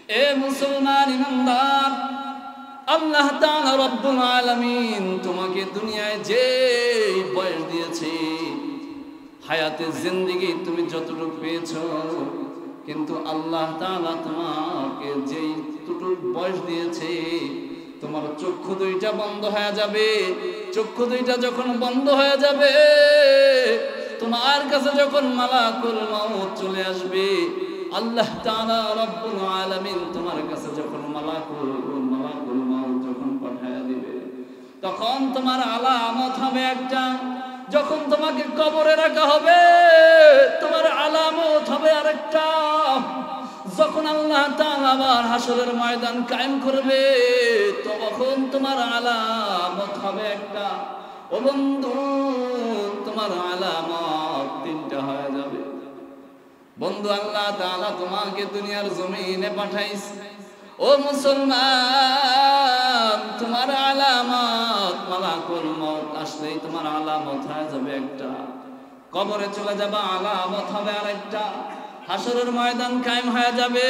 এ মুসলমান ইমানদার, আল্লাহ তাআলা রব্বুল আলামিন তোমাকে দুনিয়ায় যে বয়স দিয়েছে, হায়াতে জিন্দেগি তুমি যতটুকু পেয়েছো, কিন্তু আল্লাহ তাআলা তোমাকে যেইটুকু বয়স দিয়েছে, তোমার চক্ষু দুইটা বন্ধ হয়ে যাবে। চক্ষু দুইটা যখন বন্ধ হয়ে যাবে, তোমার কাছে যখন মালাকুল মউত চলে আসবে, আল্লাহ তাআলা রব্বুল আলামিন তোমার কাছে যখন মালাকুল মউত যখন পাঠিয়ে দিবে, তখন তোমার আলামত হবে একটা। যখন তোমাকে কবরে রাখা হবে, তোমার আলামত হবে আরেকটা। যখন আল্লাহ তাআলা আবার হাসরের ময়দান কায়েম করবে, তখন তোমার আলামত হবে একটা। ও বন্ধু, তোমার আলামত তিনটা হয়ে যাবে। বন্ধু, আল্লাহ তাআলা তোমাকে দুনিয়ার জমিনে পাঠাইছে। ও মুসলমান, তোমার আলামত মালাকুল মউত আসলেই তোমার আলামত হয়ে যাবে একটা। কবরে চলে যাবে, আলামত হবে আরেকটা। হাসরের ময়দান কায়েম হয়ে যাবে,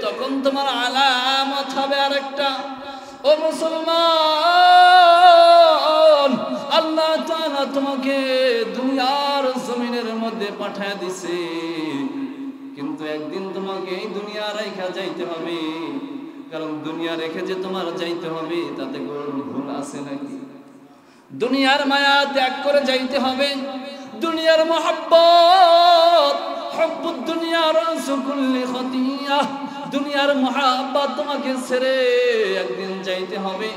তখন তোমার আলামত হবে আরেকটা। ও মুসলমান, আল্লাহ তাআলা তোমাকে দুনিয়ার জমিনের মধ্যে পাঠিয়ে দিছে, কিন্তু একদিন তোমাকে এই দুনিয়া রেখে যাইতে হবে। কারণ দুনিয়া রেখে যে তোমার যাইতে হবে, তাতে কোনো ভুল আছে নাকি? দুনিয়ার মায়া ত্যাগ করে যাইতে হবে। দুনিয়ার মহব্বত, হুব্বুদ দুনিয়া রাসু কুল্লি খতিয়া, দুনিয়ার মহব্বত তোমাকে ছেড়ে একদিন যাইতে হবে।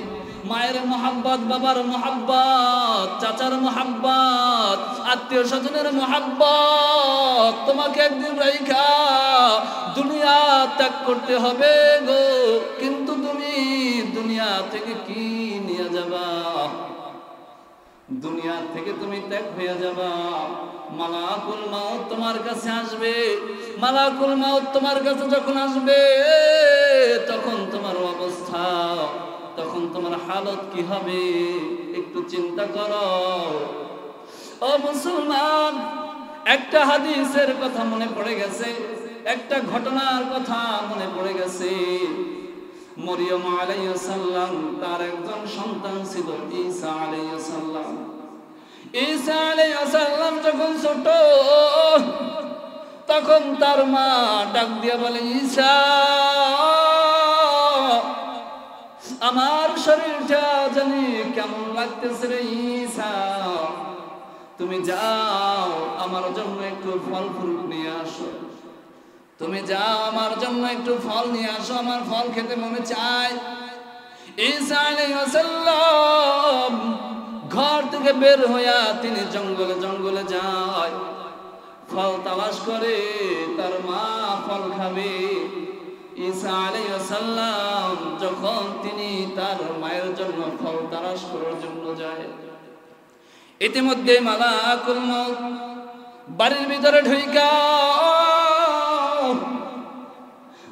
মায়ের মহব্বত, বাবার মহব্বত, চাচার মহব্বত, আত্মীয় স্বজনের মহব্বত তোমাকে একদিন রাইখা দুনিয়া ত্যাগ করতে হবে গো। কিন্তু তুমি দুনিয়া থেকে কি নিয়ে যাবা? দুনিয়া থেকে তুমি ত্যাগ হয়ে যাবা। মালাকুল মউত তোমার কাছে আসবে। মালাকুল মউত তোমার কাছে যখন আসবে, তখন তোমার অবস্থা, তখন তোমার হালত কি হবে একটু চিন্তা করো। ও মুসলমান, একটা হাদিসের কথা মনে পড়ে গেছে, একটা ঘটনার কথা মনে পড়ে গেছে। মরিয়ম আলাইহিস সালাম, তার একজন সন্তান ছিল ঈসা আলাইহিস সালাম। ঈসা আলাইহিস সালাম যখন ছোট, তখন তার মা ডাক দিয়ে বলে, ঈসা, আমার শরীরটা জানি কেমন লাগতেছে রে ঈসা, তুমি যাও আমার জন্য একটু ফল ফ্রুট নিয়ে আসো। তুমি যাও আমার জন্য একটু ফল নিয়ে আসো, আমার ফল খেতে মনে চায়। ঈসা আলাইহিস সালাম ঘর থেকে বের হইয়া তিনি জঙ্গলে জঙ্গলে যায়, ফল তালাশ করে, তার মা ফল খাবে। ঈসা আলাইহিস সালাম যখন তিনি তার মায়ের জন্য ফল তালাশ করার জন্য যায়, ইতিমধ্যে মালাকুল মউত বাড়ির ভিতরে ঢুইকা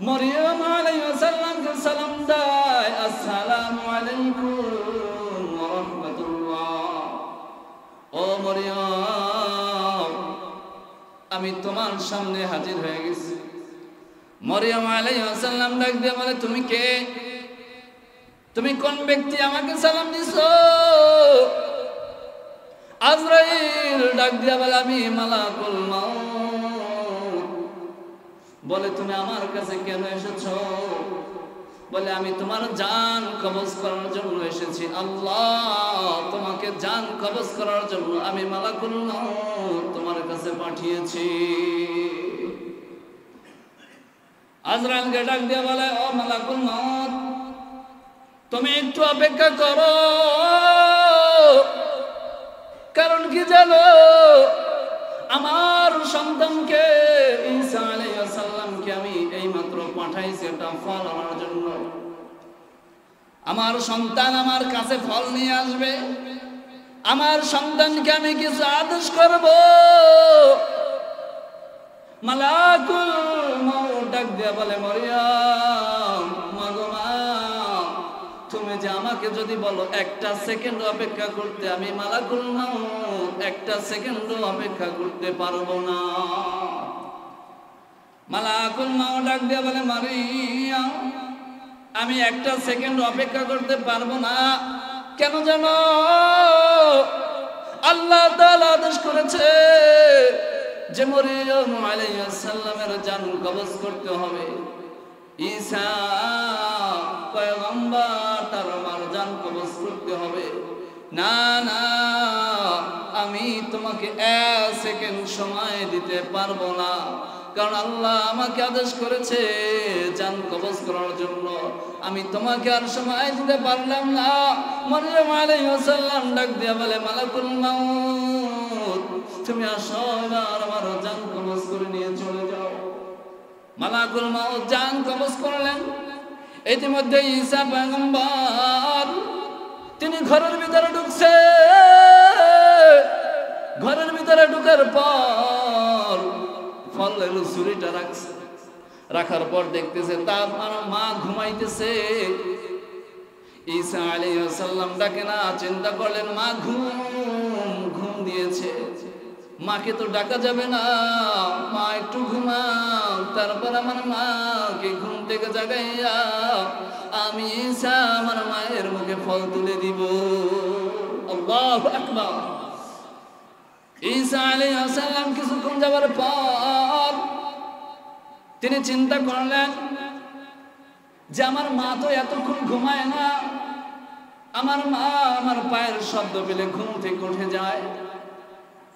মরিয়ম আলাইহিস সালামকে সালাম দেয়, আসসালামু আলাইকুম ওয়া রাহমাতুল্লাহ। ও মরিয়ম, আমি তোমার সামনে হাজির হয়ে গেছি। মরিয়ম আলাইহিস সালাম ডাক দিয়ে বলে, তুমি কে? তুমি কোন ব্যক্তি আমাকে সালাম দিছো? আজরাইল ডাক দিয়া বলে, আমি মালাকুল মউত। বলে, তুমি আমার কাছে কেন এসেছো? বলে, আমি তোমার জান কবজ করার জন্য এসেছি। আল্লাহ তোমাকে জান কবজ করার জন্য আমি মালাকুল মউত তোমার কাছে পাঠিয়েছি। আজরাইলকে ডাক দিয়া বলে, ও মালাকুল মউত, তুমি একটু অপেক্ষা করো। কারণ কি জানো, আমার সন্তানকে ঈসা আলাইহিস সালামকে আমি এইমাত্র পাঠাইছি একটা ফল আনার জন্য। আমার সন্তান আমার কাছে ফল নিয়ে আসবে, আমার সন্তানকে আমি কিছু আদেশ করব। মালাকুল মউত ডাক দিয়া বলে, মরিয়ম, মাগো মা, তুমি যে আমাকে যদি বলো একটা সেকেন্ড অপেক্ষা করতে, আমি মালাকুল মউত একটা সেকেন্ড অপেক্ষা করতে পারবো না। মালাকুল মাউত ডাক দিয়ে বলে মারিয়াম আমি একটা সেকেন্ড অপেক্ষা করতে পারবো না। কেন জানো? আল্লাহ তাআলা আদেশ করেছে যে মরিয়ম আলাইহিস সালামের জান কবজ করতে হবে। ঈসা পয়গম্বর তার মার জান কবজ করতে হবে। না না, আমি তোমাকে এক সেকেন্ড সময় দিতে পারবো না, কারণ আল্লাহ আমাকে আদেশ করেছে জান কবজ করার জন্য। আমি তোমাকে আর সময় দিতে পারলাম না। মরিয়ম আলাইহিস সালাম ডাক দিয়া বলে মালাকুল মাউত তুমি আসো, এবার আমার জান কবজ করে নিয়ে চলে যাও। মালাকুল মাউত জান কবজ করলেন। ইতিমধ্যে ঈসা পয়গম্বর তিনি ঘরের ভিতরে ঢুকছে। ঘরের ভিতরে ঢুকার পর ফলের ঝুড়িটা রাখছে। রাখার পর দেখতেছে তার মা ঘুমাইতেছে। ঈসা আলাইহিস সালাম ডাকে না, চিন্তা করলেন মা ঘুম দিয়েছে, মাকে তো ডাকা যাবে না, মা একটু ঘুমাও, তারপর আমার মাকে ঘুম থেকে জাগাইয়া আমি ঈসা আমার মায়ের মুখে ফল তুলে দিব। আল্লাহু আকবার। ঈসা আলাইহিস সালাম কিছুক্ষণ যাবার পর তিনি চিন্তা করলেন যে আমার মা তো এতক্ষণ ঘুমায় না, আমার মা আমার পায়ের শব্দ পেলে ঘুম থেকে উঠে যায়,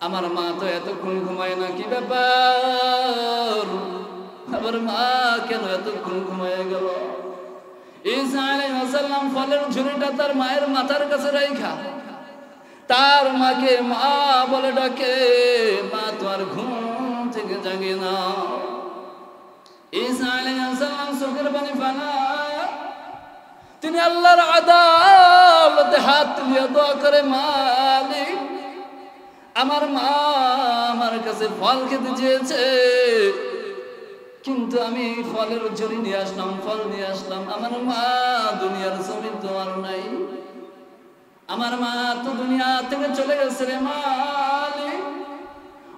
আমার মা তো এতক্ষণ ঘুমায় না, কি ব্যাপার, আমার মা কেন এতক্ষণ ঘুমায় গেল? ঈসা আলাইহিস সালাম ফলের ঝুড়িটা তার মায়ের মাথার কাছে রাইখা তার মাকে মা বলে ডাকে, মা তো আর ঘুম থেকে জাগে না। ঈসা আলাইহিস সালাম চোখের পানি ফেলায় তিনি আল্লাহর আদালতে হাত তুলে দোয়া করে, মালিক আমার মা আমার কাছে ফল খেতে চেয়েছে, কিন্তু আমি ফলের ঝুড়ি নিয়ে আসলাম, ফল নিয়ে আসলাম, আমার মা দুনিয়ার জমিন তো আর নাই, আমার মা তো দুনিয়া থেকে চলে গেছে রে মালিক।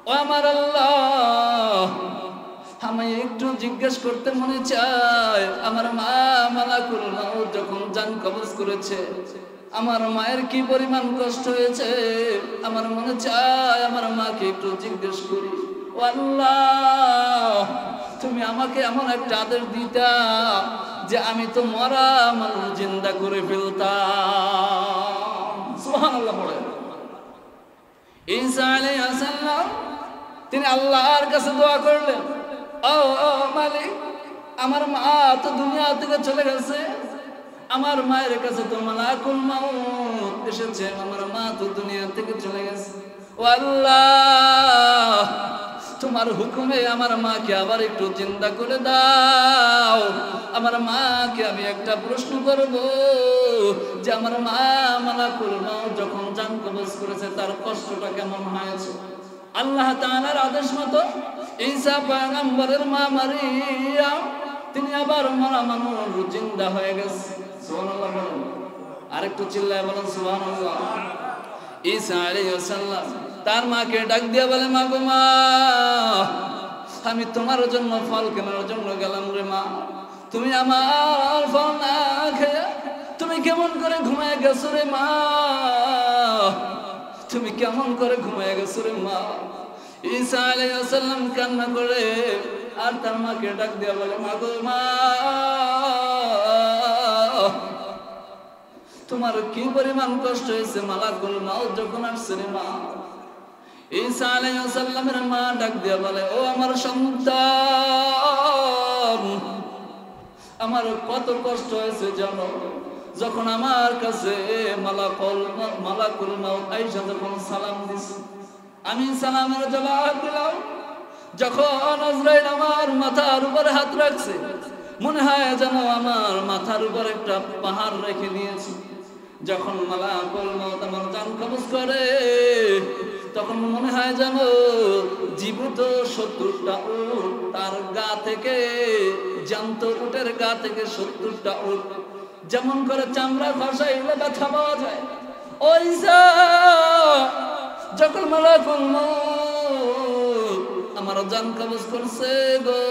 ও আমার আল্লাহ, আমি একটু জিজ্ঞেস করতে মনে চায়, আমার মা মালাকুল মাউত যখন জান কবজ করেছে আমার মায়ের কি পরিমাণ কষ্ট হয়েছে, আমার মনে চায় আমার মাকে একটু জিজ্ঞেস করি। ও আল্লাহ, তুমি আমাকে এমন একটা আদেশ দিতা যে আমি তো মরা মানুষ জিন্দা করে ফেলতাম। সুবহানাল্লাহ পড়ে ঈসা আলাইহিস সালাম তিনি আল্লাহর কাছে দোয়া করলেন, ও মালিক আমার মা তো দুনিয়া থেকে চলে গেছে, আমার মায়ের কাছে তো মালাকুল মাউত এসেছে, আমার মা তো দুনিয়া থেকে চলে গেছে, ও আল্লাহ তোমার হুকুমে আমার মাকে আবার একটু জিন্দা করে দাও। আমার মাকে আমি একটা প্রশ্ন করব যে আমার মা মালাকুল মাউত যখন জান কবজ করেছে তার কষ্টটা কেমন হয়েছে। আল্লাহ তাআলার আদেশ মতো ঈসা পয়গম্বরের মা মারিয়াম তিনি আবার মরা মানুষ জিন্দা হয়ে গেছে। সুবহানাল্লাহ বলেন, আরেকটু চিল্লায় বলেন সুবহানাল্লাহ। ঈসা আলাইহিস সালাম তার মাকে ডাক দিয়ে বলে, মা গো মা, আমি তোমার জন্য ফল কেনার জন্য গেলাম রে মা, তুমি আমার ফল না খেয়ে তুমি কেমন করে ঘুমায় গেছো রে মা, তুমি কেমন করে ঘুমায় গেছো রে মা। ঈসা আলাইহিস সালাম কান্না করে আর তার মাকে ডাক দিয়ে বলে, মা গো মা, তোমার কি পরিমাণ কষ্ট হয়েছে মালাকুল মাউত যখন আসছে রে মা। ঈসা আলাইহিস সালামের মা ডাক দিয়ে বলে, ও আমার সন্তান, আমার কত কষ্ট হয়েছে জানো, যখন আমার কাছে মালাকুল মাউত আয়েশা যখন সালাম দিছে আমি সালামের জবাব দিলাম, যখন আজরাইল আমার মাথার উপরে হাত রাখছে মনে হয় যেন আমার মাথার উপর একটা পাহাড় রেখে দিয়েছে। যখন মালাকুল মাউত আমার জান কবজ করে তখন মনে হয় যেন জীবিত 70টা উট তার গা থেকে, জ্যান্ত উটের গা থেকে 70টা উট যেমন করে চামড়া খসাইলে ব্যথা পাওয়া যায়, ওই যখন মালাকুল মাউত আমার জান কবজ করছে গো,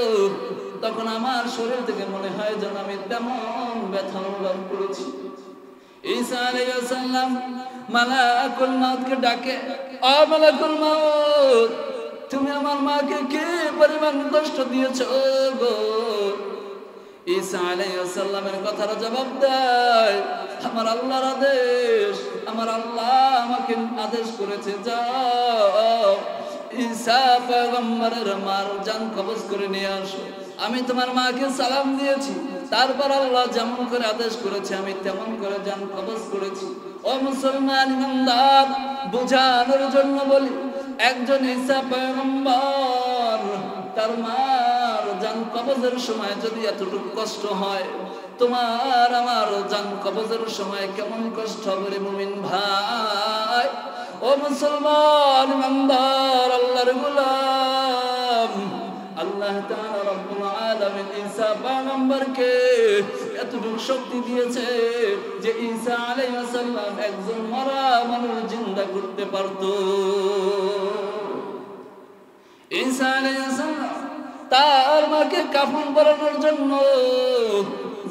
তখন আমার শরীর থেকে মনে হয় যেন আমি তেমন ব্যথা অনুভব করেছি। ঈসা আলাইহিস সালাম মালাকুল মাউতকে ডাকে, ও মালাকুল মাউত, তুমি আমার মাকে কি পরিমাণ কষ্ট দিয়েছো গো? ঈসা আলাইহিস সালামের কথার জবাব দেয়, আমার আল্লাহর আদেশ, আমার আল্লাহ আমাকে আদেশ করেছে, যাও ঈসা পয়গম্বরের মার জান কবজ করে নিয়ে আসো। আমি তোমার মাকে সালাম দিয়েছি, তারপর আল্লাহ যেমন করে আদেশ করেছে আমি তেমন করে জান কবজ করেছি। ও মুসলমান ইমানদার, বোঝানোর জন্য বলি, একজন ঈসা পয়গম্বর তার মার জান কবজের সময় যদি এতটুকু কষ্ট হয়, তোমার আমার জান কবজের সময় কেমন কষ্ট হবে মুমিন ভাই? ও মুসলমান ইমানদার, আল্লাহর গোলাম, আল্লাহ তাআলা রব্বুল আলামিন ঈসা পয়গম্বরকে এতটুকু শক্তি দিয়েছে যে ঈসা আলাইহিস সালাম একজন মরা মানুষ জিন্দা করতে পারত। ঈসা আলাইহিস সালাম তার মাকে কাফন পরানোর জন্য,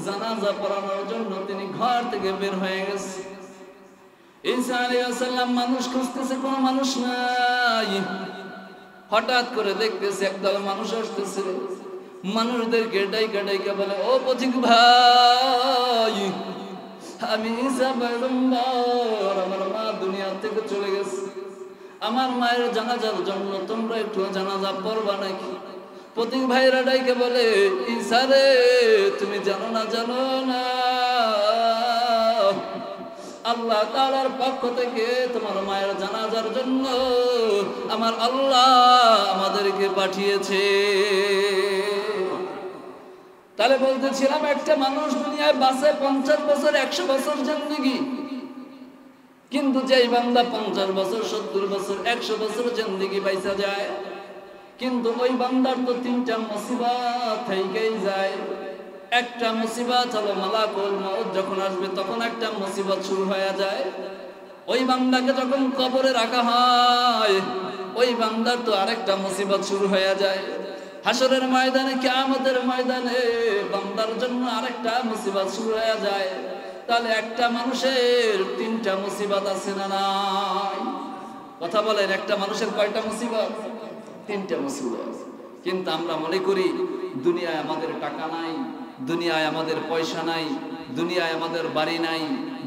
জানাজা পড়ানোর জন্য তিনি ঘর থেকে বের হয়ে গেছে। ঈসা আলাইহিস সালাম মানুষ খুঁজতেছে, কোনো মানুষ নাই। হঠাৎ করে দেখতেছে একদল মানুষ আসতেছে, মানুষদেরকে ডাইকা ডাইকা বলে, ও পথিক ভাই, আমি ঈসা পয়গম্বর, আমার মা দুনিয়া থেকে চলে গেছে, আমার মায়ের জানাজার জন্য তোমরা একটু জানাজা পড়বা নাকি? পথিক ভাইরা ডাইকে বলে, ঈসা রে, তুমি জানো না আল্লাহ তাআলার পক্ষ থেকে তোমার মায়ের জানাজার জন্য আমার আল্লাহ আমাদেরকে পাঠিয়েছে। তাহলে বলতেছিলাম, একটা মানুষ দুনিয়ায় বাঁচে 50 বছর 100 বছর জিন্দেগি, কিন্তু যেই বান্দা 50 বছর 70 বছর 100 বছর জিন্দেগি বাইসা যায়, কিন্তু ওই বান্দার তো 3টা মুসিবত থেকেই যায়। একটা মুসিবত হলো মালাকুল মউত যখন আসবে তখন একটা মুসিবত শুরু হয়ে যায়। ওই বান্দাকে যখন কবরে রাখা হয়, ওই বান্দার তো আরেকটা মুসিবত শুরু হয়ে যায়। হাসরের ময়দানে, কিয়ামতের ময়দানে বান্দার জন্য আরেকটা মুসিবত শুরু হয়ে যায়। তাহলে একটা মানুষের 3টা মুসিবত আছে না নাই? কথা বলেন, একটা মানুষের কয়টা মুসিবত? 3টা মুসিবত। কিন্তু আমরা মনে করি দুনিয়ায় আমাদের টাকা নাই, দুনিয়ায় আমাদের পয়সা নাই, দুনিয়ায় আমাদের বাড়ি নাই,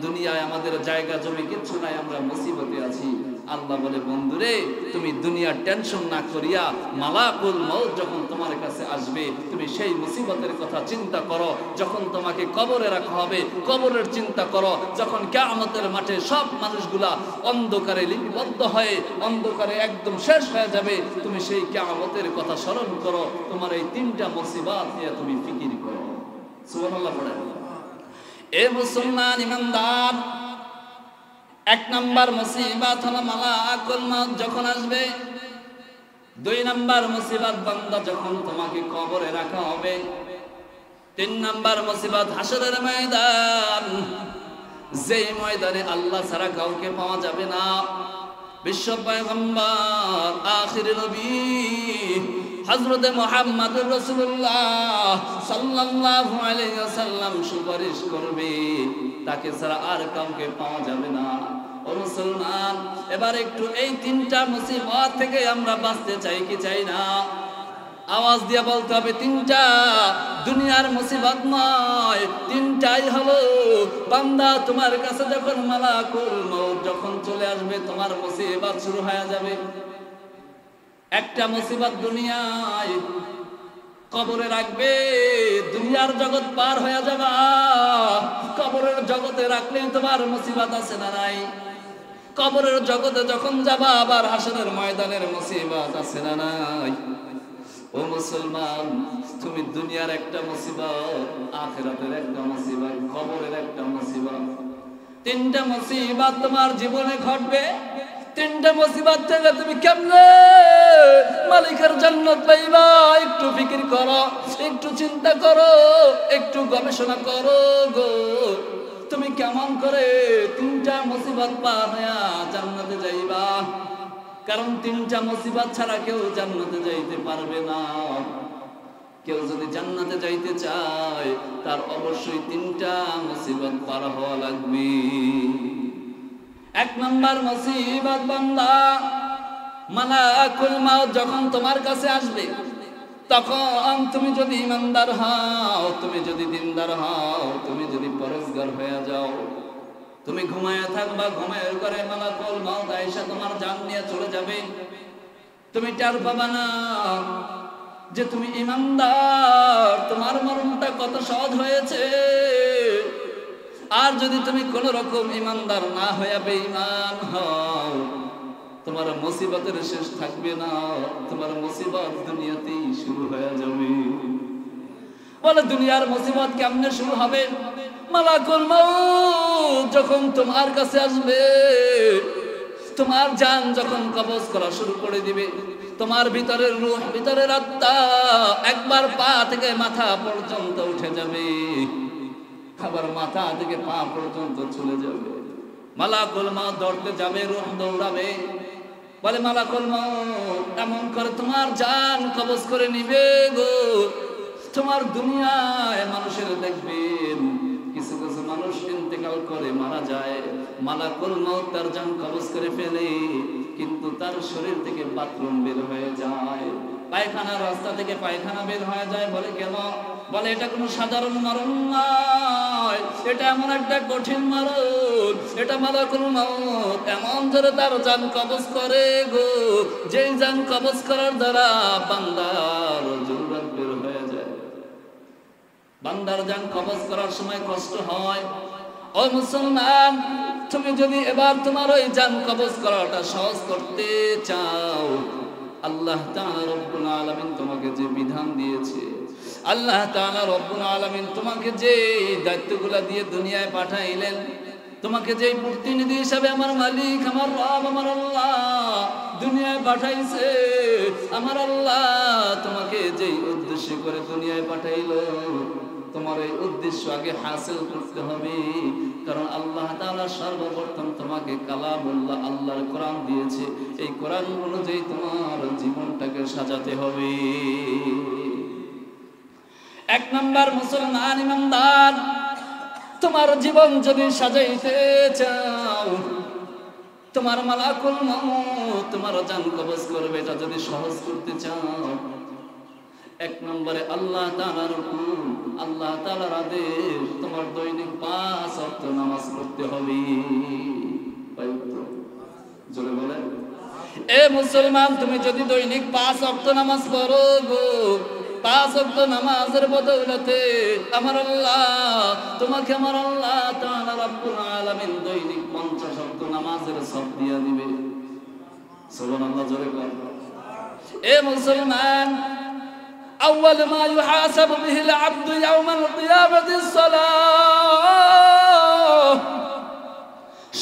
দুনিয়ায় আমাদের জায়গা জমি কিচ্ছু নাই, আমরা মুসিবতে আছি। আল্লাহ বলে, বন্ধুরে, তুমি দুনিয়ার টেনশন না করিয়া মালাকুল মউত যখন তোমার কাছে আসবে তুমি সেই মুসিবতের কথা চিন্তা করো। যখন তোমাকে কবরে রাখা হবে কবরের চিন্তা করো। যখন কিয়ামতের মাঠে সব মানুষগুলা অন্ধকারে লিপিবদ্ধ হয়ে অন্ধকারে একদম শেষ হয়ে যাবে, তুমি সেই কিয়ামতের কথা স্মরণ করো। তোমার এই 3টা মুসিবত নিয়ে তুমি ফিকির করো। সুবহানাল্লাহ পড়েন। এ মুসলমান ইমানদার, 1 নাম্বার মুসিবত হলো মালাকুল মউত যখন আসবে। 2 নাম্বার মুসিবত বান্দা যখন তোমাকে কবরে রাখা হবে। 3 নাম্বার মুসিবত হাসরের ময়দান, যেই ময়দানে আল্লাহ ছাড়া কাউকে পাওয়া যাবে না। বিশ্ব পয়গম্বর আখির নবী হযরত মুহাম্মদুর রাসূলুল্লাহ সাল্লাল্লাহু আলাইহি ওয়াসাল্লাম সুপারিশ করবে, তাকে ছাড়া আর কাউকে পাওয়া যাবে না। ও মুসলমান, এবার একটু এই 3টা মুসিবত থেকে আমরা বাঁচতে চাই কি চাই না? আওয়াজ দিয়ে বলতে হবে, 3টা দুনিয়ার মুসিবত নয়, 3টাই হলো বান্দা তোমার কাছে যখন মালাকুল মউত যখন চলে আসবে তোমার মুসিবত শুরু হয়ে যাবে। একটা মুসিবত দুনিয়ায় কবরে রাখবে, দুনিয়ার জগৎ পার হয়ে যাবে। কবরের জগতে রাখলেই তোমার মুসিবত আছে না নাই? কবরের জগতে যখন যাবা আবার হাসরের ময়দানের মুসিবত আছে না নাই? ও মুসলমান, তুমি দুনিয়ার একটা মুসিবত, আখিরাতের একটা মুসিবত, কবরের একটা মুসিবত, 3টা মুসিবত তোমার জীবনে ঘটবে। 3টা মুসিবত থেকে তুমি কেমনে মালিকের জান্নাত পাইবা? একটু ফিকির করো, একটু চিন্তা করো, একটু গবেষণা করো গো। তুমি কেমন করে 3টা মুসিবত পার হয়ে জান্নাতে যাইবা? কারণ তিনটা মুসিবত ছাড়া কেউ জান্নাতে যাইতে পারবে না। কেউ যদি জান্নাতে যাইতে চায় তার অবশ্যই তিনটা মুসিবত পার হওয়া লাগবে। এক নম্বর মুসিবত বান্দা, মালাকুল মাউত যখন তোমার কাছে আসবে, তখন তুমি যদি ইমানদার হও, তুমি যদি দিনদার হও, তুমি যদি পরেশগার হয়ে যাও, তুমি ঘুমায়া থাকবা, ঘুমায়ের ঘরে মালাকুল মাউত আয়েশা তোমার জান নিয়ে চলে যাবে। তুমি টের পাবা না যে তুমি ইমানদার, তোমার মরণটা কত সহজ হয়েছে। আর যদি তুমি কোন রকম ইমানদার না হয়ে বেঈমান হও, তোমার মুসিবতের শেষ থাকবে না, তোমার মুসিবত দুনিয়াতেই শুরু হয়ে যাবে। বলে দুনিয়ার মুসিবত কেমনে শুরু হবে? মালাকুল মাউত যখন তোমার কাছে আসবে, তোমার জান যখন কবজ করা শুরু করে দিবে, তোমার ভিতরের রূহ, ভিতরের আত্মা একবার পা থেকে মাথা পর্যন্ত উঠে যাবে, আবার মাথা থেকে পা পর্যন্ত চলে যাবে। মালাকুল মাউত দৌড়তে যাবে, রূহ দৌড়াবে। বলে মালাকুল মাউত এমন করে তোমার জান কবজ করে নিবে গো। তোমার দুনিয়ায় মানুষের দেখবেন কিছু কিছু মানুষ ইন্তেকাল করে মারা যায়, মালাকুল মাউত তার জান কবজ করে ফেলে, কিন্তু তার শরীর থেকে বাথরুম বের হয়ে যায়, পায়খানার রাস্তা থেকে পায়খানা বের হয়ে যায়। বলে কেন? বলে এটা কোনো সাধারণ মরণ নয়, এটা এমন একটা কঠিন মরণ। এটা মালাকুল মাউত এমন ধরে তার জান কবজ করে গো, যেই জান কবজ করার দ্বারা বান্দার জরুরত বের হয়ে যায়। বান্দার জান কবজ করার সময় কষ্ট হয়। ও মুসলমান, তুমি যদি এবার তোমার ওই জান কবজ করাটা সহজ করতে চাও, আল্লাহ তাআলা রব্বুল আলামিন তোমাকে যে বিধান দিয়েছে, আল্লাহ তাআলা রব্বুল আলামিন তোমাকে যে দায়িত্বগুলো দিয়ে দুনিয়ায় পাঠাইলেন, তোমাকে যে প্রতিনিধি হিসাবে আমার মালিক, আমার রব, আমার আল্লাহ দুনিয়ায় পাঠাইছে, আমার আল্লাহ তোমাকে যেই উদ্দেশ্য করে দুনিয়ায় পাঠাইলো, তোমার এই উদ্দেশ্য আগে হাসিল করতে হবে। কারণ আল্লাহ তাআলা সর্বপ্রথম তোমাকে কালামুল্লাহ, আল্লাহর কোরআন দিয়েছে, এই কোরআন অনুযায়ী তোমার জীবনটাকে সাজাতে হবে। এক নম্বর মুসলমান ইমানদার, তোমার জীবন যদি সাজাইতে চাও, তোমার মালাকুল মাউত তোমার জান কবজ করবে, এটা যদি সহজ করতে চাও, এক নম্বরে আল্লাহ তাআলার হুকুম, আল্লাহ তাআলার আদেশ, তোমার দৈনিক 5 ওয়াক্ত নামাজ পড়তে হবে। জোরে বলেন। এ মুসলমান, তুমি যদি দৈনিক 5 ওয়াক্ত নামাজ পড়ো গো, 5 ওয়াক্ত নামাজের বদৌলতে আমার আল্লাহ তোমাকে, আমার আল্লাহ তাআলা রব্বুল আলামিন দৈনিক 50 ওয়াক্ত নামাজের সওয়াব দিয়ে দিবে। সুবহানাল্লাহ, জোরে বলেন। এ মুসলমান, أول ما يحاسب به العبد يوم القيامة الصلاة।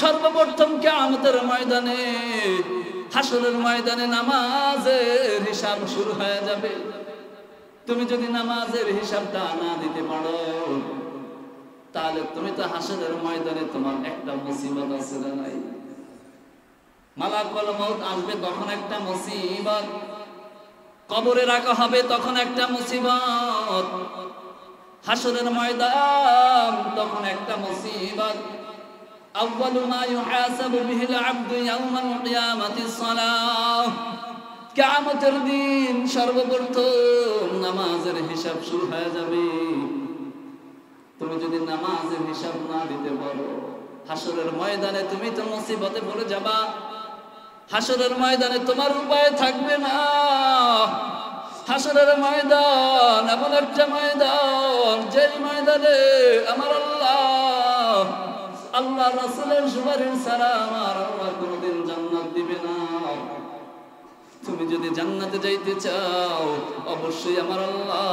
সর্বপ্রথম কিয়ামতের ময়দানে, হাসরের ময়দানে নামাজের হিসাব শুরু হয়ে যাবে। তুমি যদি নামাজের হিসাবটা না দিতে পারো, তাহলে তুমি তো হাসরের ময়দানে তোমার একটা মুসিবত আছে না নাই? মালাকুল মাউত আসবে তখন একটা মুসিবত, কবরে রাখা হবে তখন একটা মুসিবত, হাসরের ময়দান তখন একটা মুসিবত। আউয়ালু মা ইউহাসাবু বিহিল আবদু ইয়াওমাল কিয়ামাতিস সালাহ। কিয়ামতের দিন সর্বপ্রথম নামাজের হিসাব শুরু হয়ে যাবে। তুমি যদি নামাজের হিসাব না দিতে পারো, হাসরের ময়দানে তুমি তো মুসিবতে পড়ে যাবা। হাসরের ময়দানে তোমার উপায় থাকবে না। হাসরের ময়দান এমন একটা ময়দান, যেই ময়দানে আমার আল্লাহ, আল্লাহ রাসূলের সুপারিশ ছাড়া আমার আল্লাহ কোনোদিন জান্নাত দিবে না। তুমি যদি জান্নাতে যাইতে চাও, অবশ্যই আমার আল্লাহ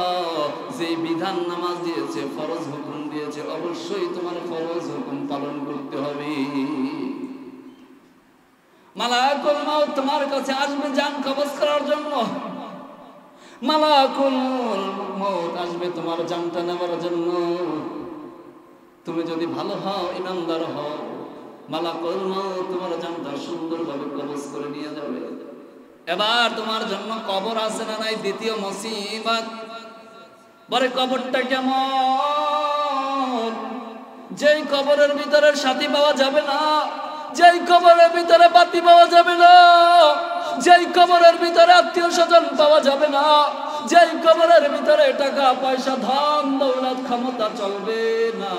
যে বিধান নামাজ দিয়েছে, ফরজ হুকুম দিয়েছে, অবশ্যই তোমার ফরজ হুকুম পালন করতে হবে। মালাকুল মাউত তোমার কাছে আসবে জান কবজ করার জন্য। মালাকুল মাউত আসবে তোমার জানটা নেওয়ার জন্য। তুমি যদি ভালো হও, ইমানদার হও, মালাকুল মউত তোমার জানটা সুন্দরভাবে কবজ করে নিয়ে যাবে। এবার তোমার জন্য কবর আছে না নাই? দ্বিতীয় মুসিবত। বলে কবরটা কেমন? যেই কবরের ভিতরে সাথী পাওয়া যাবে না, যেই কবরের ভিতরে বাতি পাওয়া যাবে না, যেই কবরের ভিতরে আত্মীয় স্বজন পাওয়া যাবে না, যেই কবরের ভিতরে টাকা পয়সা ধন দৌলত ক্ষমতা চলবে না,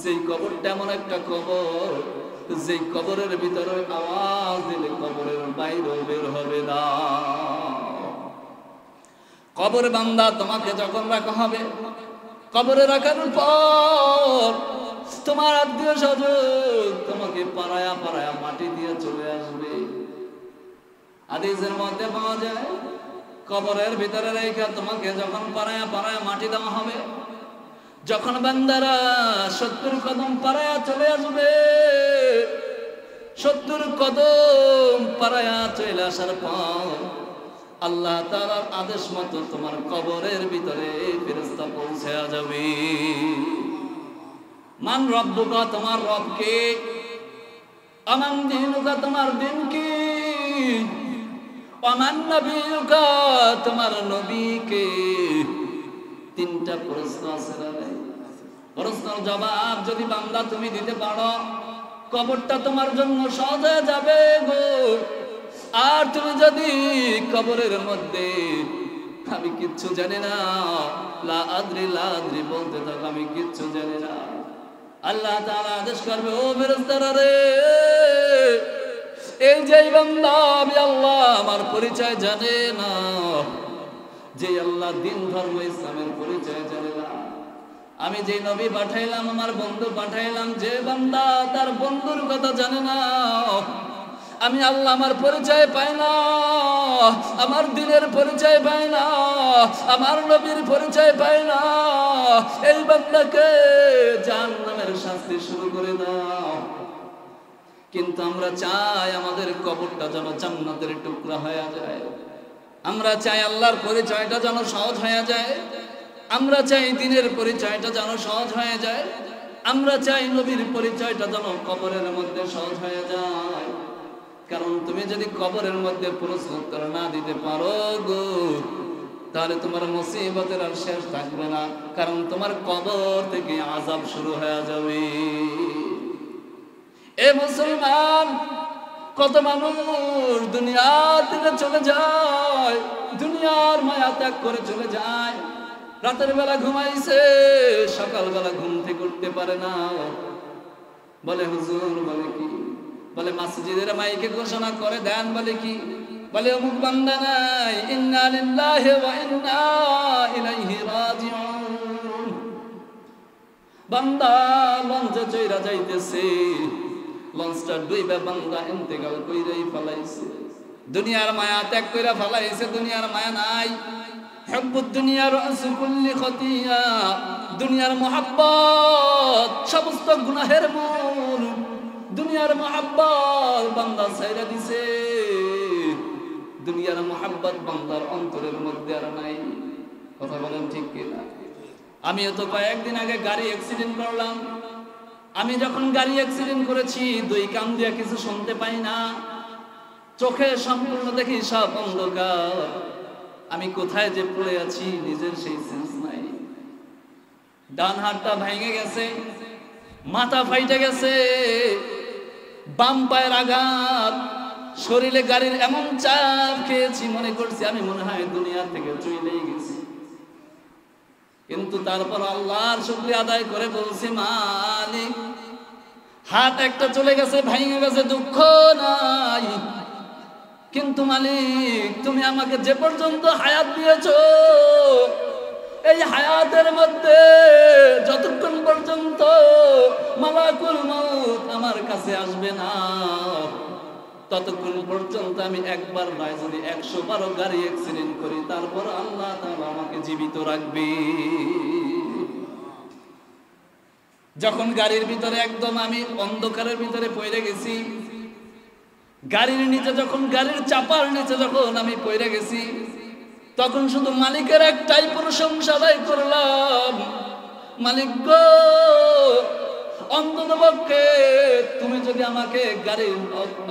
যেই কবরটা এমন একটা কবর, যেই কবরের ভিতরে আওয়াজ দিলে কবরের বাইরে বের হবে না। কবর বান্দা তোমাকে যখন রাখা হবে, কবরে রাখার পর তোমার আত্মীয় স্বজন তোমাকে পাড়ায়া পাড়ায়া মাটি দিয়ে চলে আসবে। হাদিসের মধ্যে পাওয়া যায়, কবরের ভিতরে রেখে তোমাকে যখন পাড়ায়া পাড়ায়া মাটি দেওয়া হবে, যখন বান্দারা 70 কদম পাড়ায়া চলে আসবে, 70 কদম পাড়ায়া চলে আসার পর আল্লাহ তাআলার আদেশ মতো তোমার কবরের ভিতরে ফেরেশতা পৌঁছে যাবে। মান রব্বুকা, তোমার রব কে? আমান দীনুকা, তোমার দিন কি? আমান নবিয়ুকা, তোমার নবী কে? তিনটা প্রশ্ন আছে না? প্রশ্নের জবাব যদি বান্দা তুমি দিতে পারো, কবরটা তোমার জন্য সহজ হয়ে যাবে গো। আর তুমি যদি কবরের মধ্যে আমি কিচ্ছু জানি না, লা আদ্রি লা আদ্রি বলতে থাকো, আমি কিচ্ছু জানি না, আল্লাহ তাআলা আদেশ করবে, ও ফেরেশতারা রে, এই যে বান্দা আমি আল্লাহ আমার পরিচয় জানে না, যে আল্লাহ দিন ধর্ম ইসলামের পরিচয় জানে না, আমি যে নবী পাঠাইলাম, আমার বন্ধু পাঠাইলাম, যে বান্দা তার বন্ধুর কথা জানে না, আমি আল্লাহ আমার পরিচয় পাই না, আমার দিনের পরিচয় পাই না, আমার নবীর পরিচয় পাই না, এই বান্দাকে জাহান্নামের শাস্তি শুরু করে দাও। কিন্তু আমরা চাই আমাদের কবরটা যেন জান্নাতের টুকরা হয়ে যায়, আমরা চাই আল্লাহর পরিচয়টা যেন সহজ হয়ে যায়, আমরা চাই দিনের পরিচয়টা যেন সহজ হয়ে যায়, আমরা চাই নবীর পরিচয়টা যেন কবরের মধ্যে সহজ হয়ে যায়। কারণ তুমি যদি কবরের মধ্যে প্রশ্ন উত্তর না দিতে পারো গো, তাহলে তোমার মুসিবতের আর শেষ থাকবে না, কারণ তোমার কবর থেকে আযাব শুরু হয়ে যাবে। এ মুসলমান, কত মানুষ দুনিয়া থেকে চলে যায়, দুনিয়ার মায়া ত্যাগ করে চলে যায়, রাতের বেলা ঘুমাইছে, সকালবেলা ঘুম থেকে উঠতে পারে না, বলে হুজুর, বলে কি? বলে মসজিদের মাইকে ঘোষণা করে দেন, বলে কি? বলে অমুক বান্দা নাই, ইন্না লিল্লাহি ওয়া ইন্না ইলাইহি রাজিউন, বান্দা লঞ্চে চইরা যাইতেছে, লঞ্চটা ডুইবা বান্দা ইন্তেকাল কইরাই ফলাইছে, দুনিয়ার মায়া ত্যাগ কইরা ফলাইছে, দুনিয়ার মায়া নাই। হুব্বুদ দুনিয়া রাসু কুল্লি খতিয়া, দুনিয়ার মুহাব্বত সমস্ত গুনাহের মূল, দুনিয়ার মুহাব্বত বান্দা ছাইরা দিছে, দুনিয়ার মুহাব্বত বান্দার অন্তরের মধ্যে আর নাই। কথা বলেন ঠিক কিনা? আমিও তো কয়েকদিন আগে গাড়ি অ্যাক্সিডেন্ট করলাম। আমি যখন গাড়ি অ্যাক্সিডেন্ট করেছি, দুই কান দিয়ে কিছু শুনতে পাই না, চোখে সম্পূর্ণ দেখি সব অন্ধকার, আমি কোথায় যে পড়ে আছি নিজের সেই সেন্স নাই। ডান হাতটা ভেঙে গেছে, মাথা ফাইটে গেছে, বাম পায়ের আঘাত, শরীরে গাড়ির এমন চাপ খেয়েছি, মনে করছি আমি মনে হয় দুনিয়া থেকে চলেই গেছি। কিন্তু তারপর আল্লাহর শুকরিয়া আদায় করে বলছি, মালিক, হাত একটা চলে গেছে, ভেঙে গেছে, দুঃখ নাই, কিন্তু মালিক তুমি আমাকে যে পর্যন্ত হায়াত দিয়েছো, এই হায়াতের মধ্যে যতক্ষণ পর্যন্ত মালাকুল মউত আমার কাছে আসবে না, ততক্ষণ পর্যন্ত আমি একবার নয় যদি 100 বারও গাড়ি অ্যাক্সিডেন্ট করি, তারপর আল্লাহ তাআলা আমাকে জীবিত রাখবে। যখন গাড়ির ভিতরে একদম আমি অন্ধকারের ভিতরে পড়ে গেছি, গাড়ির নিচে যখন, গাড়ির চাপার নিচে যখন আমি পড়ে গেছি, তখন শুধু মালিকের একটাই প্রশংসা আদায় করলাম, মালিক গো, অন্ততপক্ষে তুমি যদি আমাকে গাড়ির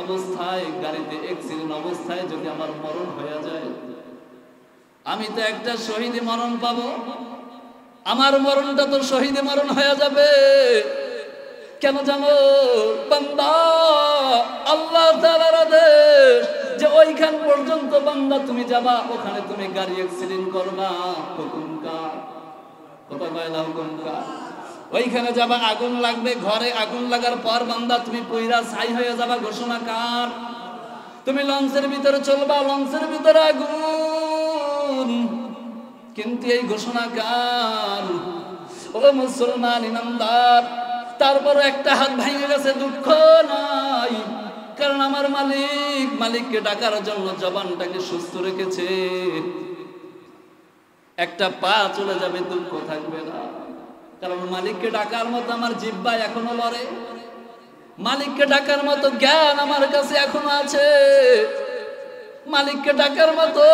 অবস্থায়, গাড়িতে অ্যাক্সিডেন্ট অবস্থায় যদি আমার মরণ হয়ে যায়, আমি তো একটা শহীদ মরণ পাবো, আমার মরণটা তো শহীদ মরণ হয়ে যাবে। কেন জানো বান্দা, আল্লাহ তাআলার আদেশ যে ওইখান পর্যন্ত বান্দা তুমি যাবা, ওখানে তুমি গাড়ি অ্যাক্সিডেন্ট করবা, হুকুম কার? কথা কয় না হুকুম কার? ওইখানে যাবা, আগুন লাগবে, ঘরে আগুন লাগার পর বান্দা তুমি পুইরা ছাই হয়ে যাবা, ঘোষণা কার? তুমি লঞ্চের ভিতরে চলবা, লঞ্চের ভিতরে আগুন, কিন্তু এই ঘোষণা কার? ও মুসলমান ইমানদার, তারপর একটা হাত ভেঙে গেছে, দুঃখ নাই, কারণ আমার মালিক, মালিককে ডাকার জন্য জবানটাকে সুস্থ রেখেছে। একটা পা চলে যাবে, দুঃখ থাকবে না, কারণ মালিককে ডাকার মতো আমার জিহ্বা এখনো লড়ে, মালিককে ডাকার মতো জ্ঞান আমার কাছে এখনো আছে, মালিককে ডাকার মতো,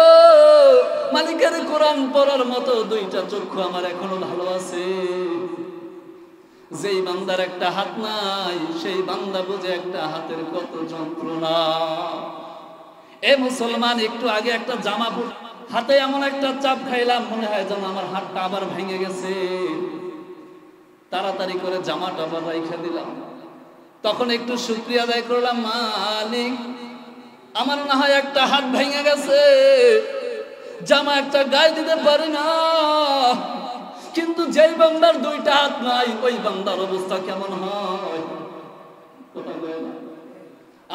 মালিকের কোরআন পড়ার মতো দুইটা চক্ষু আমার এখনো ভালো আছে। যেই বান্দার একটা হাত নাই, সেই বান্দা বুঝে একটা হাতের কত যন্ত্রণা। এ মুসলমান, একটু আগে একটা জামা হাতে এমন একটা চাপ খাইলাম, মনে হয় যেন আমার হাতটা আবার ভেঙে গেছে, তাড়াতাড়ি করে জামাটা আবার রাইখা দিলাম। তখন একটু শুকরিয়া আদায় করলাম, মালিক আমার না হয় একটা হাত ভেঙে গেছে, জামা একটা গায়ে দিতে পারি না, কিন্তু যেই বান্দার দুইটা হাত নাই, ওই বান্দার অবস্থা কেমন হয়?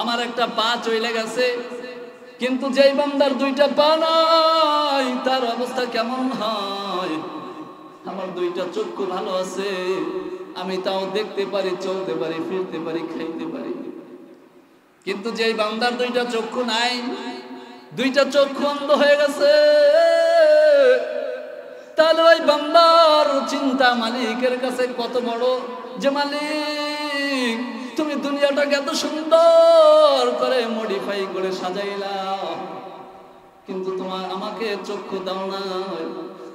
আমার একটা পা চলে গেছে, কিন্তু যেই বান্দার দুইটা পা নাই, তার অবস্থা কেমন হয়? আমার দুইটা চক্ষু ভালো আছে, আমি তাও দেখতে পারি, চলতে পারি, ফিরতে পারি, খাইতে পারি, কিন্তু যেই বান্দার দুইটা চক্ষু নাই, দুইটা চক্ষু অন্ধ হয়ে গেছে, তাহলে ওই বান্দার চিন্তা মালিকের কাছে কত বড়, যে মালিক তুমি দুনিয়াটাকে এত সুন্দর করে মডিফাই করে সাজাইলা, কিন্তু তোমার আমাকে চক্ষু দাও না,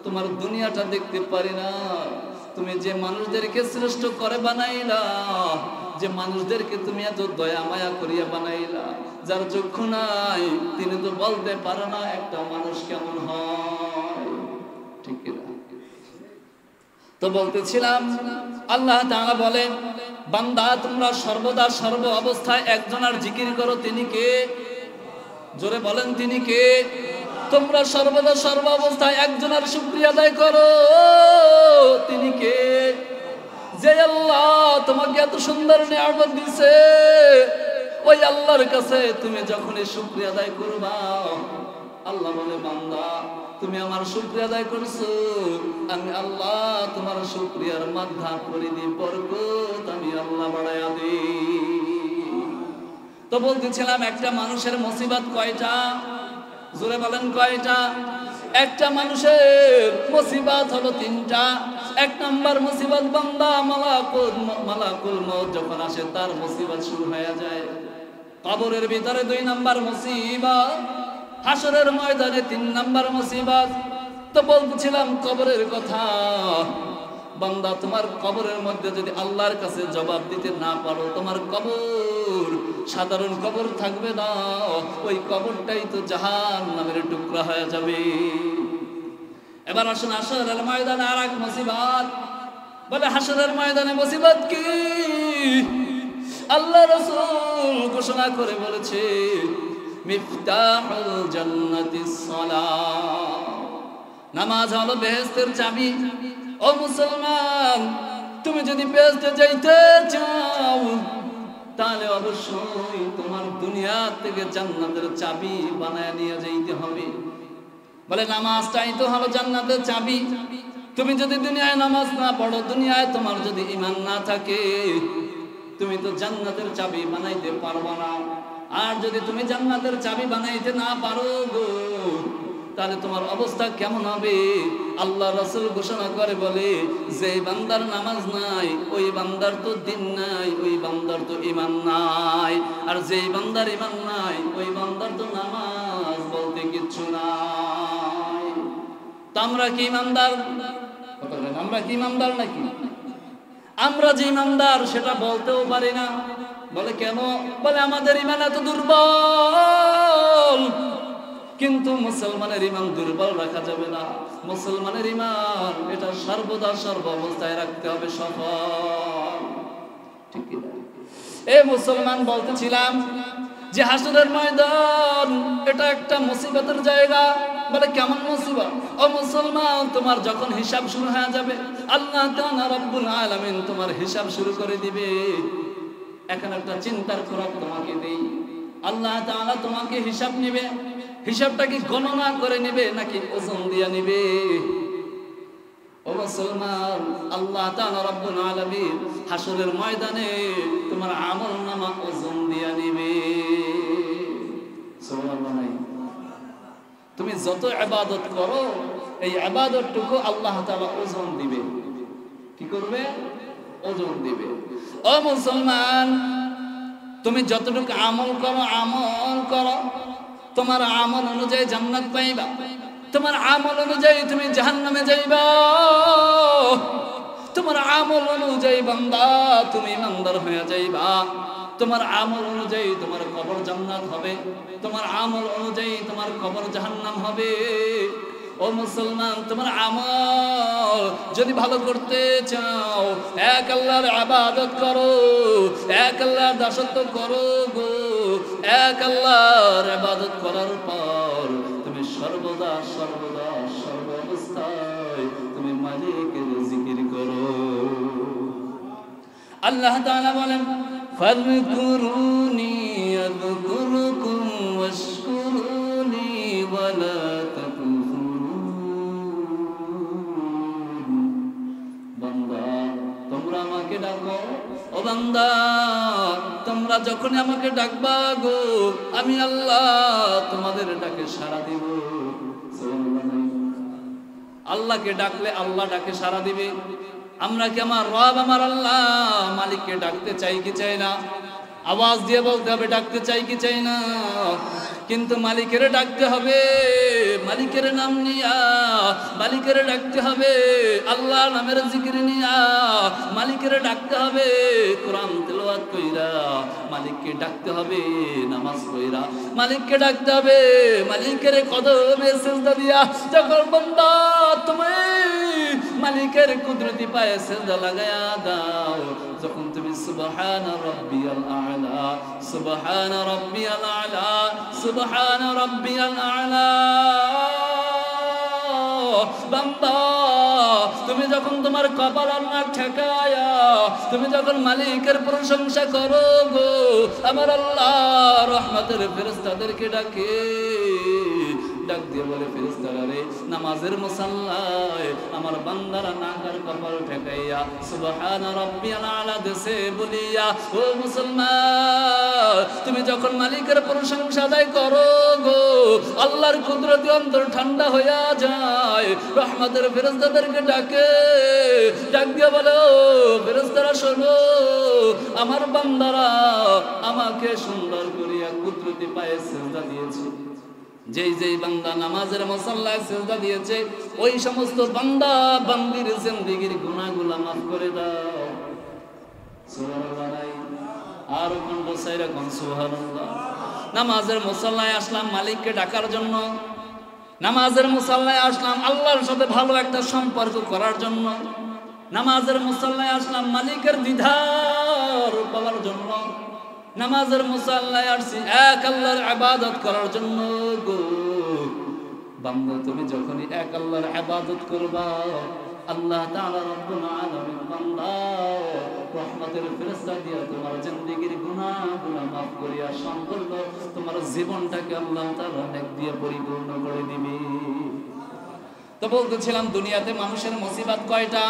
তোমার দুনিয়াটা দেখতে পারি না। তুমি যে মানুষদেরকে শ্রেষ্ঠ করে বানাইলা, যে মানুষদেরকে তুমি এত দয়া মায়া করিয়া বানাইলা, যার চক্ষু নাই তিনি তো বলতে পারে না একটা মানুষ কেমন হয়, ঠিক না? তো বলতেছিলাম, আল্লাহ তাআলা বলেন, বান্দা তোমরা সর্বদা সর্ব অবস্থায় একজনের জিকির করো, তিনি কে? জোরে বলেন, তিনি কে? তোমরা সর্বদা সর্ব অবস্থায় একজনের শুকরিয়া আদায় করো, তিনি কে? যে আল্লাহ তোমাকে এত সুন্দর নিয়ামত দিয়েছে, ওই আল্লাহর কাছে তুমি যখনই শুকরিয়া আদায় করবা, আল্লাহ বলে, বান্দা তুমি আমার শুকরিয়া আদায় করছো, আমি আল্লাহ তোমার শুকরিয়ার মাধ্যা করে দিই, বরকত আমি আল্লাহ বাড়াইয়া দিই। তো বলতেছিলাম, একটা মানুষের মুসিবত কয়টা? জোরে বলেন কয়টা? একটা মানুষের মুসিবত হলো তিনটা। এক নাম্বার মুসিবত বান্দা মালাকুল মউত যখন আসে, তার মুসিবত শুরু হয়ে যায়। কবরের ভিতরে 2 নাম্বার মুসিবত, হাসরের ময়দানে 3 নাম্বার মুসিবত। তো বলতেছিলাম কবরের কথা, বান্দা তোমার কবরের মধ্যে যদি আল্লাহর কাছে জবাব দিতে না পারো, তোমার কবর সাধারণ কবর থাকবে না, ওই কবরটাই তো জাহান্নামের টুকরা হয়ে যাবে। এবার আসুন হাসরের ময়দানে আরেক মুসিবত। বলে হাসরের ময়দানে মুসিবত কি? আল্লাহ রাসূল ঘোষণা করে বলেছে, মিফতাহুল জান্নাতিস সালাহ, নামাজ হলো বেহেশতের চাবি। ও মুসলমান, তুমি যদি বেহেশতে যাইতে চাও, তাহলে অবশ্যই তোমার দুনিয়া থেকে জান্নাতের চাবি বানায় নিয়ে যাইতে হবে। বলে নামাজটাই তো হলো জান্নাতের চাবি। তুমি যদি দুনিয়ায় নামাজ না পড়ো, দুনিয়ায় তোমার যদি ঈমান না থাকে, তুমি তো জান্নাতের চাবি বানাইতে পারবে না। আর যদি তুমি জান্নাতের চাবি বানাইতে না পারো গো, তাহলে তোমার অবস্থা কেমন হবে? আল্লাহ রাসূল ঘোষণা করে বলে, যে বান্দার নামাজ নাই, ওই বান্দার তো দিন নাই, ওই বান্দার তো ঈমান নাই। আর যেই বান্দার ঈমান নাই, ওই বান্দার তো নামাজ বলতে কিচ্ছু নাই। তো আমরা কি ঈমানদার? আমরা কি ঈমানদার নাকি? আমরা যে ইমানদার সেটা বলতেও পারি না। বলে কেন? বলে আমাদের ইমান এত দুর্বল। কিন্তু মুসলমানের ইমান দুর্বল রাখা যাবে না। মুসলমানের ইমান এটা সর্বদা সর্ব অবস্থায় রাখতে হবে সফল। ঠিক কি? মুসলমান বলতেছিলাম যে হাসরের ময়দান এটা একটা মুসিবতের জায়গা। বলে কেমন মুসিবত? ও মুসলমান, তোমার যখন হিসাব শুরু হয়ে যাবে, আল্লাহ তাআলা রব্বুল আলামিন তোমার হিসাব শুরু করে দিবে। এখন একটা চিন্তার খোরাক তোমাকে দেই, আল্লাহ তাআলা তোমাকে হিসাব নেবে। হিসাবটা কি গণনা করে নেবে নাকি ওজন দিয়ে নেবে? ও মুসলমান, আল্লাহ তাআলা রব্বুল আলামিন হাসরের ময়দানে তোমার আমলনামা ওজন দিয়ে নেবে। সুবহানাল্লাহ। তুমি যত ইবাদত করো এই ইবাদতটুকু আল্লাহ তাআলা ওজন দিবে। কি করবে? ওজন দিবে। ও মুসলমান, তুমি যতটুকু আমল করো তোমার আমল অনুযায়ী জান্নাত পাইবা, তোমার আমল অনুযায়ী তুমি জাহান্নামে যাইবা। তোমার আমল অনুযায়ী বান্দা তুমি ইমানদার হয়ে যাইবা। তোমার আমল অনুযায়ী তোমার কবর জান্নাত হবে, তোমার আমল অনুযায়ী তোমার কবর জাহান্নাম হবে। ও মুসলমান, তোমার আমল যদি ভালো করতে চাও, এক আল্লাহর ইবাদত করো, এক আল্লাহর দাসত্ব করো গো। এক আল্লাহর ইবাদত করার পর তুমি সর্বদা সর্বদা সর্ব অবস্থায় তুমি মালিকের জিকির করো। আল্লাহ তাআলা বলেন, ফাযকুরুনি আযকুরুকুম ওয়াশকুরুনি ওয়ালা তাকফুরুন। বান্দা, তোমরা আমাকে ডাকো। ও বান্দা, তোমরা যখন আমাকে ডাকবা গো, আমি আল্লাহ তোমাদের ডাকে সাড়া দিব। আল্লাহকে ডাকলে আল্লাহ ডাকে সাড়া দিবে। আমরা কি আমার রব আমার আল্লাহ মালিককে ডাকতে চাই কি চাই না? আওয়াজ দিয়ে বলতে হবে ডাকতে চাই কি চাই না? কিন্তু মালিকের ডাকতে হবে, মালিকের নাম নিয়া মালিকের ডাকতে হবে, আল্লাহ নামের জিকির নিয়া মালিকের ডাকতে হবে, কোরআন তেলাওয়াত কইরা মালিককে ডাকতে হবে, নামাজ পড়া মালিককে ডাকতে হবে, মালিকের কদমে সিজদা দিয়া যখন বান্দা তুমি মালিকের কুদরতি পায়ে সিজদা লাগায়া দাও, যখন তুমি সুবহানা রাব্বিয়াল আ'লা সুবহানা রাব্বিয়াল আ'লা সুবহানা রাব্বিয়াল আ'লা বান্দা তুমি যখন তোমার কপাল আল্লাহ ঠেকায়া তুমি যখন মালিকের প্রশংসা করো গো, আমার আল্লাহ রহমতের ফেরেশতাদেরকে ডাকে, ডাক দিয়ে বলে ফেরেশতারা রে নামাজের মুসাল্লায় আমার বান্দারা নাকার কপাল ঠেকাইয়া সুবহানা রাব্বিয়াল আ'লা দেশে বলিয়া ও মুসলমান তুমি যখন মালিকের প্রশংসা আদায় করো গো, আল্লাহর কুদরতি অন্তর ঠান্ডা হইয়া যায়, রহমতের ফেরেশতাদেরকে ডাকে, ডাক দিয়ে বলে ও ফেরেশতারা শোনো, আমার বান্দারা আমাকে সুন্দর করিয়া কুদরতি পায়ে সিজদা দিয়েছে। যেই যেই বান্দা নামাজের মুসাল্লায় সিজদা দিয়েছে ওই সমস্ত বান্দা বান্দির জিন্দেগীর গুনাহগুলো মাফ করে দাও। সুবহানাল্লাহ। আর কণ্ঠ সাইরা কোন সুবহানাল্লাহ। নামাজের মুসাল্লায় আসলাম মালিককে ডাকার জন্য, নামাজের মুসাল্লায় আসলাম আল্লাহর সাথে ভালো একটা সম্পর্ক করার জন্য, নামাজের মুসাল্লায় আসলাম মালিকের দিদার পাওয়ার জন্য, নামাজের মুসাল্লায় আসছি এক আল্লাহর ইবাদত করার জন্য গো। বান্দা তুমি যখনই এক আল্লাহর ইবাদত করবা আল্লাহ তাআলা রব্বুল আলামিন বান্দা রহমতের ফেরেশতা দিয়া তোমার জিন্দেগীর গুনাহগুলো maaf করিয়া সম্পূর্ণ তোমার জীবনটাকে আল্লাহ তাআলা নেক দিয়ে পরিপূর্ণ করে দিবে। তো বলতেছিলাম দুনিয়াতে মানুষের মুসিবত কয়টা?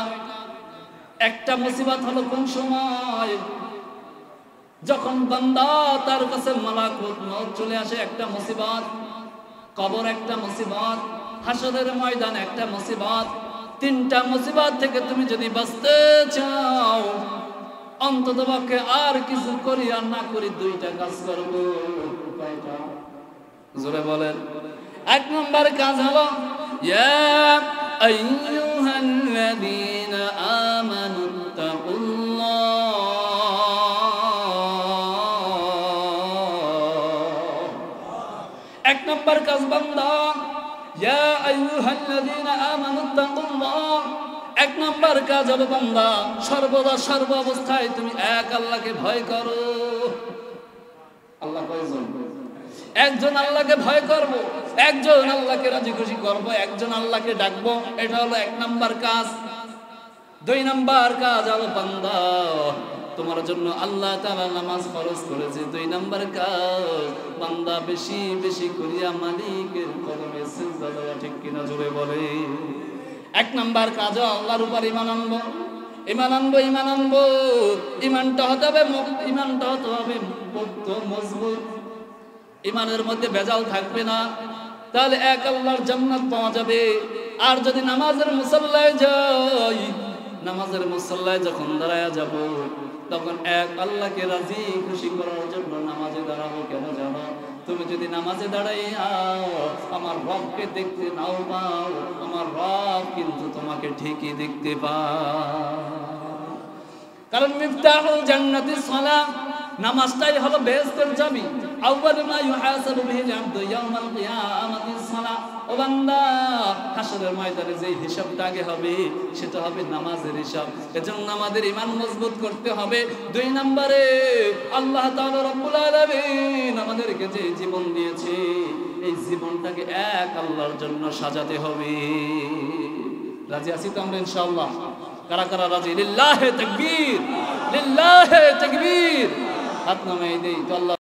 একটা মুসিবত হলো কোন সময় যখন বান্দা তার কাছে মালাকুল মউত চলে আসে, একটা মুসিবত, কবর একটা মুসিবত, হাসরের ময়দান একটা মুসিবত। তিনটা মুসিবত থেকে তুমি যদি বাঁচতে চাও অন্ততপক্ষে আর কিছু করি আর না করি দুইটা কাজ করবো। কয়টা? জোরে বলেন। এক নম্বর কাজ হলো ইয়া আইয়ুহাল্লাযীনা আমানু তাকুল্লাহ নাম্বার কাজ বান্দা, ইয়া আইয়ুহাল্লাযীনা আমানুত্তাকুল্লাহ, এক নাম্বার কাজ হলো বান্দা সর্বদা সর্ব অবস্থায় তুমি এক আল্লাহকে ভয় করো। আল্লাহ কয়জন? একজন আল্লাহকে ভয় করব, একজন আল্লাহকে রাজি খুশি করব, একজন আল্লাহকে ডাকবো, এটা হলো এক নাম্বার কাজ। দুই নাম্বার কাজ হলো বান্দা তোমার জন্য আল্লাহ তাআলা নামাজ ফরজ করেছে। দুই নাম্বার কাজ বান্দা বেশি বেশি করিয়া মালিকের কদমে সিজদা দেওয়া, ঠিক কিনা জোরে বলে। এক নাম্বার কাজ আল্লাহর উপর ঈমান আনবো, ঈমান আনবো, ঈমান আনবো। ঈমানটা হতে হবে পোক্ত মজবুত, ঈমানের মধ্যে ভেজাল থাকবে না, তাহলে এক আল্লাহর জান্নাত পাওয়া যাবে। আর যদি নামাজের মুসাল্লায় যাই, নামাজের মুসাল্লায় যখন দাঁড়ায়া যাব, তখন এক আল্লাহকে রাজি খুশি করার জন্য নামাজে দাঁড়াবো। কেন জানো? তুমি যদি নামাজে দাঁড়াইয়া আমার রবকে দেখতে নাও পাও, আমার রব কিন্তু তোমাকে ঠিকই দেখতে পায়। কারণ মিফতাহুল জান্নাতিস সালাহ, নামাজটাই হলো বেহেশতের চাবি। আউয়ালু মা ইউহাসাবু বিহিল আবদু ইয়াউমাল কিয়ামাতিস সালাহ। ও বান্দা, হাসরের ময়দানে যে হিসাবটা আগে হবে সেটা হবে নামাজের হিসাব। এজন্য আমাদের ঈমান মজবুত করতে হবে। দুই নম্বরে আল্লাহ তাআলা রব্বুল আলামিন আমাদেরকে যে জীবন দিয়েছে, এই জীবনটাকে এক আল্লাহর জন্য সাজাতে হবে। রাজি আছি তো আমরা ইনশাআল্লাহ? কারা কারা রাজি? লিল্লাহি তাকবীর, লিল্লাহি তাকবীর। হাত নামাই দেই তো আল্লাহ